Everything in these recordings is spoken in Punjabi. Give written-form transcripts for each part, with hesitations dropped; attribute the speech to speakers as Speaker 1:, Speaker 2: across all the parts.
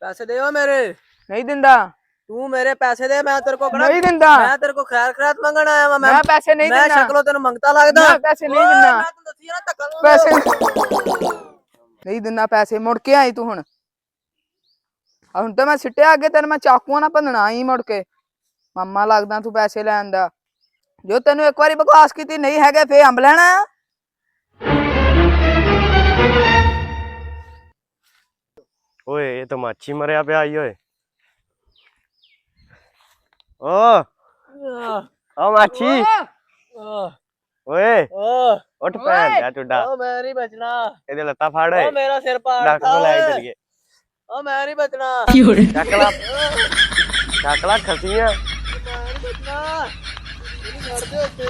Speaker 1: पैसे दे मेरे।
Speaker 2: नहीं दिंदा।
Speaker 1: तू मेरे पैसे दे, मैं तेरे को
Speaker 2: नहीं दिंदा।
Speaker 1: मैं तेरे को खैर खैरात मंगण आया वा।
Speaker 2: मैं पैसे नहीं
Speaker 1: मैं
Speaker 2: देना।
Speaker 1: शक्लों तेन मंगता लगदा।
Speaker 2: मैं पैसे नहीं देना।
Speaker 1: मैं तैਨੂੰ दसी ना धक्का
Speaker 2: पैसे नहीं दिंदा पैसे। मुड़ के आई तू हुण तो मैं सिट्टिया अगे तेन मैं चाकू ना भन्नना आई मुड़ के। मामा लगदा तू पैसे लैन दा। जो तेन एक बारी बकवास की नहीं है फिर अंब लेना।
Speaker 3: ओए ये तो माछी मरिया पे आई। ओए ओ माछी ओए उठ पैन जा टुड्डा।
Speaker 1: ओ मैं नहीं बचना।
Speaker 3: ਇਹਦੇ ਲੱਤਾਂ ਫੜ ਓਏ।
Speaker 1: ओ मेरा सिर पाड़
Speaker 3: ਡਾਕਟਰ ਕੋਲ ਲੈ ਕੇ ਚਲੀਏ।
Speaker 1: ओ मैं नहीं बचना।
Speaker 3: ਚੱਕ ਲਾ ਖਸੀਆਂ।
Speaker 1: मैं नहीं बचना। मेरी छोड़ दे ਉੱਤੇ।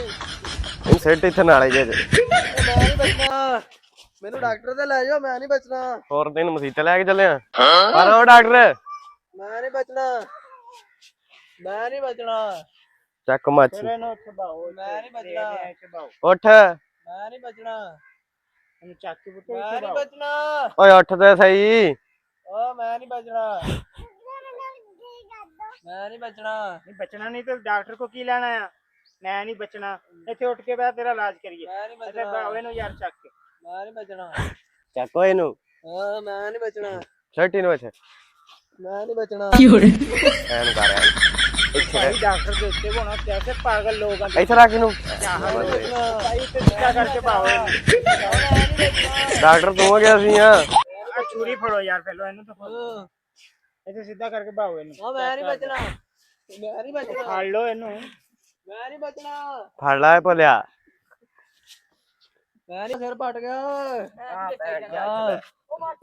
Speaker 3: ਇਹ ਸਿੱਟ ਇੱਥੇ ਨਾਲੇ ਜੇ।
Speaker 1: मैं नहीं बचना। ਮੈਨੂੰ ਡਾਕਟਰ ਤੇ ਲੈ ਜਾਓ, ਮੈਂ ਨਹੀਂ ਬਚਣਾ।
Speaker 3: ਹੋਰ ਤੈਨੂੰ ਮਸੀਤੇ ਲੈ ਕੇ ਚੱਲੇ ਆ। ਪਰ ਉਹ ਡਾਕਟਰ
Speaker 1: ਮੈਂ ਨਹੀਂ ਬਚਣਾ। ਮੈਂ ਨਹੀਂ ਬਚਣਾ।
Speaker 3: ਚੱਕ ਮਾਛੀ
Speaker 1: ਮੈਂ ਨਹੀਂ ਬਚਣਾ।
Speaker 3: ਉੱਠ।
Speaker 1: ਮੈਂ ਨਹੀਂ ਬਚਣਾ।
Speaker 2: ਇਹਨੂੰ ਚੱਕ ਕੇ ਪੁੱਤ
Speaker 1: ਮੈਂ ਨਹੀਂ ਬਚਣਾ।
Speaker 3: ਓਏ ਉੱਠ ਤੇ ਸਹੀ।
Speaker 1: ਓ ਮੈਂ ਨਹੀਂ ਬਚਣਾ। ਮੈਂ ਨਹੀਂ ਬਚਣਾ।
Speaker 2: नहीं बचना नहीं तो डॉक्टर को की लेना है। मैं नहीं बचना। ਇੱਥੇ ਉੱਠ ਕੇ ਬੈ ਤੇਰਾ ਇਲਾਜ ਕਰੀਏ।
Speaker 1: ਮੈਂ ਨਹੀਂ
Speaker 2: ਇੱਥੇ
Speaker 1: ਬਚਣਾ।
Speaker 2: ਬਾਵੇ ਨੂੰ ਯਾਰ ਚੱਕ ਕੇ।
Speaker 1: ਮੈਂ ਨਹੀਂ ਬਚਣਾ।
Speaker 3: ਚੱਕ ਓਏ ਇਹਨੂੰ।
Speaker 1: ਹਾਂ ਮੈਂ ਨਹੀਂ ਬਚਣਾ।
Speaker 3: ਛੱਟ ਇਹਨੂੰ ਇੱਥੇ
Speaker 1: ਮੈਂ ਨਹੀਂ ਬਚਣਾ।
Speaker 3: ਐਨ ਕਰ ਐਨ। ਇੱਥੇ
Speaker 2: ਭਾਈ ਡਾਕਟਰ ਦੇ ਉੱਤੇ ਹੋਣਾ ਕੈਸੇ ਪਾਗਲ ਲੋਕ ਆ।
Speaker 3: ਇੱਥੇ ਰੱਖ ਇਹਨੂੰ।
Speaker 2: ਭਾਈ ਤੇ ਸਿੱਧਾ ਕਰਕੇ ਪਾਓ।
Speaker 3: ਡਾਕਟਰ ਤੂੰ ਆ ਗਿਆ ਸੀ ਆ।
Speaker 2: ਆ ਚੂੜੀ ਫੜੋ ਯਾਰ ਪਹਿਲਾਂ ਇਹਨੂੰ ਤਾਂ ਇੱਥੇ ਸਿੱਧਾ ਕਰਕੇ ਪਾਓ ਇਹਨੂੰ।
Speaker 1: ਓ ਮੈਂ ਨਹੀਂ ਬਚਣਾ। ਮੈਂ ਨਹੀਂ ਬਚਣਾ।
Speaker 2: ਫੜ ਲਓ ਇਹਨੂੰ।
Speaker 1: ਮੈਂ ਨਹੀਂ ਬਚਣਾ।
Speaker 3: ਫੜ ਲੈ ਭੋਲਿਆ।
Speaker 1: ਮੈਂ ਨਹੀਂ ਸਿਰ ਪਟ ਗਿਆ।
Speaker 2: ਹਾਂ ਬੈਠ ਜਾ।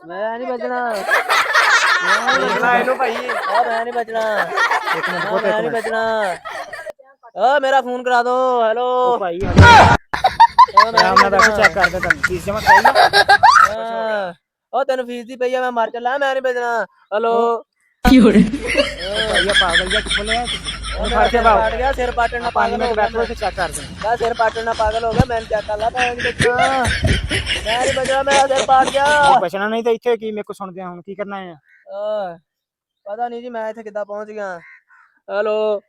Speaker 1: ਮੈਂ ਨਹੀਂ ਬਚਣਾ।
Speaker 3: ਦੇਖ ਲੈ ਇਹਨੂੰ ਭਾਈ।
Speaker 1: ਓ ਮੈਂ ਨਹੀਂ ਬਚਣਾ। ਇੱਕ ਮਿੰਟ ਮੈਂ ਨਹੀਂ ਬਚਣਾ। ਓ ਮੇਰਾ ਫੋਨ ਕਰਾ ਦੋ। ਹੈਲੋ
Speaker 2: ਭਾਈ
Speaker 1: ਓ ਮੈਂ
Speaker 2: ਆਰਾਮ ਨਾਲ ਬੈਠੋ ਚੈੱਕ ਕਰਦੇ ਤੁਹਾਨੂੰ ਫੀਸ ਜਮਾ ਕਰਾਈ।
Speaker 1: ਓ ਤੈਨੂੰ ਫੀਸ ਦੀ ਪਈ ਆ, ਮੈਂ ਮਰ ਚੱਲਾਂ। ਮੈਂ ਨਹੀਂ ਬਚਣਾ। ਹੈਲੋ
Speaker 2: ਭਾਈ ਪਾਗਲ ਜਿਹਾ ਕਿੱਥੋਂ ਲਿਆ
Speaker 1: ਉਹ ਫੜ ਕੇ ਬਾਹਰ ਗਿਆ। ਸਿਰ ਪਾਟਣ ਨਾਲ
Speaker 2: ਪਾਣੀ
Speaker 1: ਪਾਗਲ
Speaker 2: ਵਿੱਚ
Speaker 1: ਹੋ ਗਿਆ।
Speaker 2: ਬੈਠੋ ਇੱਥੇ ਚੈੱਕ ਕਰਦੇ
Speaker 1: ਮੈਂ ਸਿਰ ਪਾਟਣ ਨਾਲ ਪਾਗਲ ਹੋ ਗਿਆ। ਮੈਨੂੰ ਚੈੱਕ ਕਰ ਲਾ। ਮੈਂ ਨਹੀਂ ਬਚਣਾ। ਮੈਂ ਨਹੀਂ ਬਚਣਾ। ਮੇਰਾ ਸਿਰ ਪਾਟ ਗਿਆ।
Speaker 2: ਬਚਣਾ ਨਹੀਂ ਤਾਂ ਇੱਥੇ ਕੀ ਮੇਰੇ ਕੋ ਸੁਣਦੇ ਆ। ਹੁਣ ਕੀ ਕਰਨਾ ਹੈ।
Speaker 1: ਪਤਾ ਨਹੀਂ ਜੀ ਮੈਂ ਇੱਥੇ ਕਿੱਦਾਂ ਪਹੁੰਚ ਗਿਆ। ਹੈਲੋ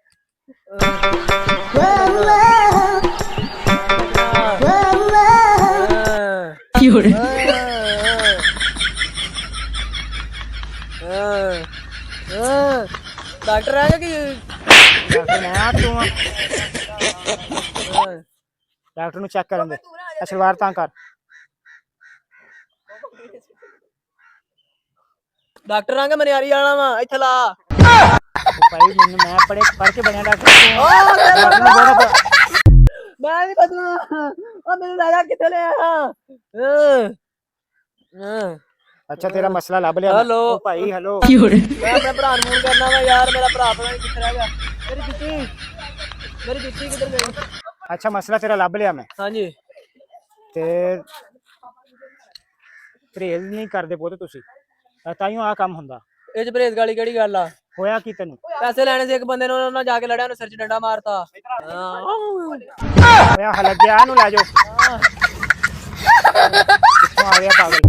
Speaker 1: ਡਾਕਟਰ ਆਏਗਾ ਕਿ
Speaker 2: ਡਾਕਟਰ ਮੈਂ ਆ ਤੂੰ ਡਾਕਟਰ ਨੂੰ ਚੈੱਕ ਕਰਨ ਦੇ। ਸਲਵਾਰ ਤਾਂ ਕਰ।
Speaker 1: ਡਾਕਟਰ ਆਂਗਾ ਮਨਿਆਰੀ ਵਾਲਾ ਵਾ। ਇੱਥੇ ਲਾ।
Speaker 2: ਭਾਈ ਮੈਨੂੰ ਮੈਂ ਪੜ੍ਹ ਕੇ ਬਣਿਆ ਡਾਕਟਰ।
Speaker 1: ਮੈਂ ਨਹੀਂ ਬਚਣਾ। ਉਹ ਮੈਨੂੰ ਰਾਜਾ ਕਿੱਥੇ ਲੈ ਆ।
Speaker 2: ਅੱਛਾ ਤੇਰਾ ਮਸਲਾ ਲੱਭ ਲਿਆ।
Speaker 1: ਹੈਲੋ
Speaker 2: ਭਾਈ ਹੈਲੋ।
Speaker 1: ਮੈਂ ਆਪਣੇ ਭਰਾ ਨੂੰ ਫੋਨ ਕਰਨਾ ਵਾ ਯਾਰ। ਮੇਰਾ ਭਰਾ ਪਤਾ ਨਹੀਂ ਕਿੱਥੇ ਰਹਿ ਗਿਆ। ਮੇਰੀ ਜੁੱਤੀ ਕਿੱਧਰ ਗਈ।
Speaker 2: ਅੱਛਾ ਮਸਲਾ ਤੇਰਾ ਲੱਭ ਲਿਆ ਮੈਂ।
Speaker 1: ਹਾਂਜੀ
Speaker 2: ਤੇ ਪਰਹੇਜ਼ ਨਹੀਂ ਕਰਦੇ ਪੁੱਤ ਤੁਸੀਂ ਤਾਈਓ ਆ ਕੰਮ ਹੁੰਦਾ।
Speaker 1: ਇਹ ਚ ਪਰਹੇਜ਼ ਗਾਲੀ ਕਿਹੜੀ ਗੱਲ ਆ।
Speaker 2: ਹੋਇਆ ਕੀ ਤੈਨੂੰ।
Speaker 1: ਪੈਸੇ ਲੈਣੇ ਸੀ ਇੱਕ ਬੰਦੇ ਨੂੰ, ਉਹਨਾਂ ਜਾ ਕੇ ਲੜਿਆ, ਉਹਨੇ ਸਿਰ 'ਚ ਡੰਡਾ ਮਾਰਤਾ।
Speaker 2: ਹੋਇਆ ਹਲਕ ਗਿਆ ਇਹਨੂੰ ਲੈ ਜਾਓ। ਕਿੱਥੋਂ ਆ ਗਿਆ ਪਾਗਲ।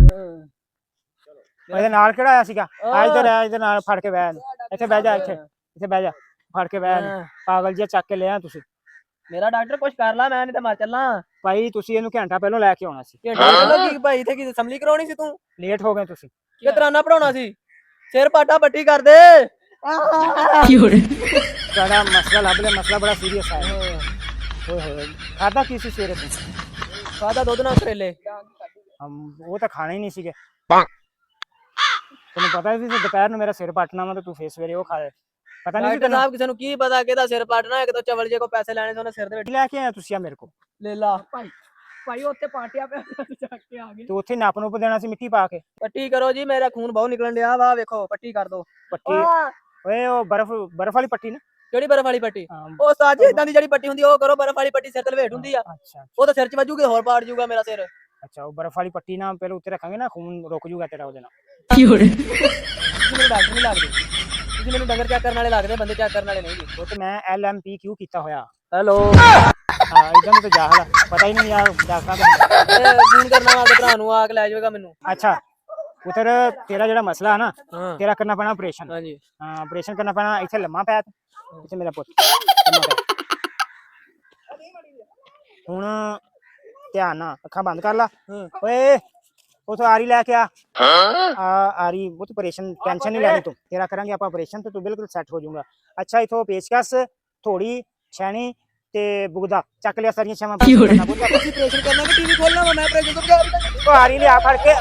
Speaker 2: ਇਹਦੇ ਨਾਲ ਕਿਹੜਾ ਆਇਆ ਸੀਗਾ। ਆ ਇੱਧਰ ਆ। ਇਹਦੇ ਨਾਲ ਫੜ ਕੇ ਬਹਿ। ਇੱਥੇ ਬਹਿ ਜਾ। ਇੱਥੇ ਬਹਿ ਜਾ। ਫੜ ਕੇ ਬਹਿ। ਪਾਗਲ ਜਿਹਾ ਚੱਕ ਕੇ ਲਿਆ ਤੁਸੀਂ।
Speaker 1: ਮੇਰਾ ਡਾਕਟਰ ਕੁਛ ਕਰ ਲਾ। ਮੈਂ ਨਹੀਂ ਤਾਂ ਮਰ ਚੱਲਾਂ।
Speaker 2: ਭਾਈ ਤੁਸੀਂ ਇਹਨੂੰ ਘੰਟਾ ਪਹਿਲਾਂ ਲੈ ਕੇ ਆਉਣਾ ਸੀ।
Speaker 1: ਕੀ ਭਾਈ ਇੱਥੇ ਕੀ ਅਸੈਂਬਲੀ ਕਰਾਉਣੀ ਸੀ ਤੂੰ।
Speaker 2: ਲੇਟ ਹੋ ਗਏ ਤੁਸੀਂ।
Speaker 1: ਕਿ ਤਰਾਨਾ ਪੜਾਉਣਾ ਸੀ। ਸਿਰ ਪਾਟਾ ਪੱਟੀ ਕਰ ਦੇ।
Speaker 2: ਤੁਹਾਡਾ ਮਸਲਾ ਲੱਭ ਲਿਆ। ਮਸਲਾ ਬੜਾ ਸੀਰੀਅਸ ਹੈ। ਹੋਏ ਹੋਏ ਖਾਦਾ ਕੀ ਸੀ ਸਵੇਰੇ ਤੋਂ।
Speaker 1: ਖਾਦਾ ਦੁੱਧ ਨਾਲ ਕਰੇਲੇ।
Speaker 2: ਉਹ ਤਾਂ ਖਾਣੇ ਹੀ ਨਹੀਂ ਸੀਗੇ। ਤੈਨੂੰ ਪਤਾ ਸੀ ਦੁਪਹਿਰ ਨੂੰ ਮੇਰਾ ਸਿਰ ਪੱਟਣਾ ਵਾ ਤੇ ਤੂੰ ਫੇਰ ਸਵੇਰੇ ਉਹ ਖਾ ਲੈ। ਪਤਾ ਨਹੀਂ ਸੀ ਤੈਨੂੰ।
Speaker 1: ਸਾਹਿਬ ਕਿਸੇ ਨੂੰ ਕੀ ਪਤਾ ਕਿਹਦਾ ਸਿਰ ਪਾਟਣਾ ਹੈ। ਕਿਤੋਂ ਚਵਲ ਜੇ ਕੋ ਪੈਸੇ ਲੈਣੇ ਸੀ ਉਹਨੇ ਸਿਰ ਦੇ ਵਿੱਚ
Speaker 2: ਲੈ ਕੇ ਆਇਆ ਤੁਸੀਂ ਆ ਮੇਰੇ ਕੋਲ।
Speaker 1: ਲੈ ਲਾ ਭਾਈ ਉੱਥੇ ਪਾਟਿਆ ਪਿਆ ਚੱਕ ਕੇ ਆ ਗਏ।
Speaker 2: ਤੂੰ ਉੱਥੇ ਨੱਪ ਨੂੰ ਦੇਣਾ ਸੀ ਮਿੱਟੀ ਪਾ ਕੇ।
Speaker 1: ਪੱਟੀ ਕਰੋ ਜੀ। ਮੇਰਾ ਖੂਨ ਬਹੁਤ ਨਿਕਲਣ ਡਿਆ ਵਾ। ਵੇਖੋ ਪੱਟੀ ਕਰ ਦੋ।
Speaker 2: ਪੱਟੀ ਓਏ ਉਹ ਬਰਫ ਵਾਲੀ ਪੱਟੀ ਨਾ।
Speaker 1: ਕਿਹੜੀ ਬਰਫ ਵਾਲੀ ਪੱਟੀ। ਉਹ ਸਾਜੀ ਇਦਾਂ ਦੀ ਜਿਹੜੀ ਪੱਟੀ ਹੁੰਦੀ ਉਹ ਕਰੋ। ਬਰਫ ਵਾਲੀ ਪੱਟੀ ਸਿਰ ਤੇ ਲਵੇਟ ਹੁੰਦੀ ਆ।
Speaker 2: ਅੱਛਾ
Speaker 1: ਉਹ ਤਾਂ ਸਿਰ 'ਚ ਵੱਜੂਗੀ ਹੋਰ ਪਾੜ ਜੂਗਾ ਮੇਰਾ ਸਿਰ।
Speaker 2: ਅੱਛਾ ਉਹ ਬਰਫ ਵਾਲੀ ਪੱਟੀ ਨਾ ਪਹਿਲਾਂ ਉੱਤੇ ਰੱਖਾਂਗੇ ਨਾ ਖੂਨ ਰੁਕ ਜੂਗਾ ਤੇਰਾ ਉਹਦੇ ਨਾਲ।
Speaker 1: ਮੈਨੂੰ ਡਾਕਟਰ ਨਹੀਂ ਲੱਗਦੇ। ਤੁਸੀਂ ਮੈਨੂੰ ਡੰਗਰ ਚੈੱਕ ਕਰਨ ਵਾਲੇ ਲੱਗਦੇ, ਬੰਦੇ ਚੈੱਕ ਕਰਨ ਵਾਲੇ ਨਹੀਂ।
Speaker 2: ਉਹ ਤੇ ਮੈਂ LMPQ ਕੀਤਾ ਹੋਇਆ।
Speaker 1: ਹੈਲੋ
Speaker 2: ਹਾਂ ਇਦਾਂ ਤਾਂ ਜਾਹਲ ਪਤਾ ਹੀ ਨਹੀਂ ਯਾਰ ਡਾਕਟਰਾਂ ਦਾ।
Speaker 1: ਫੋਨ ਕਰਨਾ ਵਾ ਆਪਣੇ ਭਰਾ ਨੂੰ, ਆ ਕੇ ਲੈ ਜਾਵੇਗਾ ਮੈਨੂੰ।
Speaker 2: ਅੱਛਾ
Speaker 4: ਪੁੱਤਰ ਤੇਰਾ ਜਿਹੜਾ ਮਸਲਾ ਹੈ ਨਾ
Speaker 1: ਹਾਂ
Speaker 4: ਤੇਰਾ ਕਰਨਾ ਪੈਣਾ ਆਪਰੇਸ਼ਨ।
Speaker 1: ਹਾਂਜੀ
Speaker 4: ਹਾਂ ਆਪਰੇਸ਼ਨ ਕਰਨਾ ਪੈਣਾ। ਇੱਥੇ ਲੰਮਾ ਪੈ ਤੂੰ। ਇੱਥੇ ਮੇਰਾ ਪੁੱਤ ਲੰਮਾ ਪੈ। ਹੁਣ ਧਿਆਨ ਨਾਲ ਅੱਖਾਂ ਬੰਦ ਕਰ ਲਾ।
Speaker 1: ਹਾਂ
Speaker 4: ਓਏ ਉਥੋਂ ਆਰੀ ਲੈ ਕੇ ਆ ਆਰੀ ਬਹੁਤ ਆਪਰੇਸ਼ਨ ਟੈਨਸ਼ਨ ਨਹੀਂ ਲੈਣੀ ਤੂੰ। ਤੇਰਾ ਕਰਾਂਗੇ ਆਪਾਂ ਆਪਰੇਸ਼ਨ ਤੇ ਤੂੰ ਬਿਲਕੁਲ ਸੈੱਟ ਹੋ ਜਾਊਗਾ। ਅੱਛਾ ਇਥੋਂ ਪੇਚਕਸ ਥੋੜੀ ਛੈਣੀ ਤੇ ਬੁਗਦਾ ਚੱਕ ਲਿਆ ਸਾਰੀਆਂ ਛਾਵਾਂ।
Speaker 1: ਤੁਸੀਂ ਆਪਰੇਸ਼ਨ ਕਰਨਾ ਕਿ ਟੀਵੀ ਖੋਲਣਾ ਵਾ? ਮੈਂ ਆਪਰੇਸ਼ਨ ਤੋਂ ਬਗੈਰ
Speaker 4: ਉਹ ਆਰੀ ਲਿਆ ਫੜ ਕੇ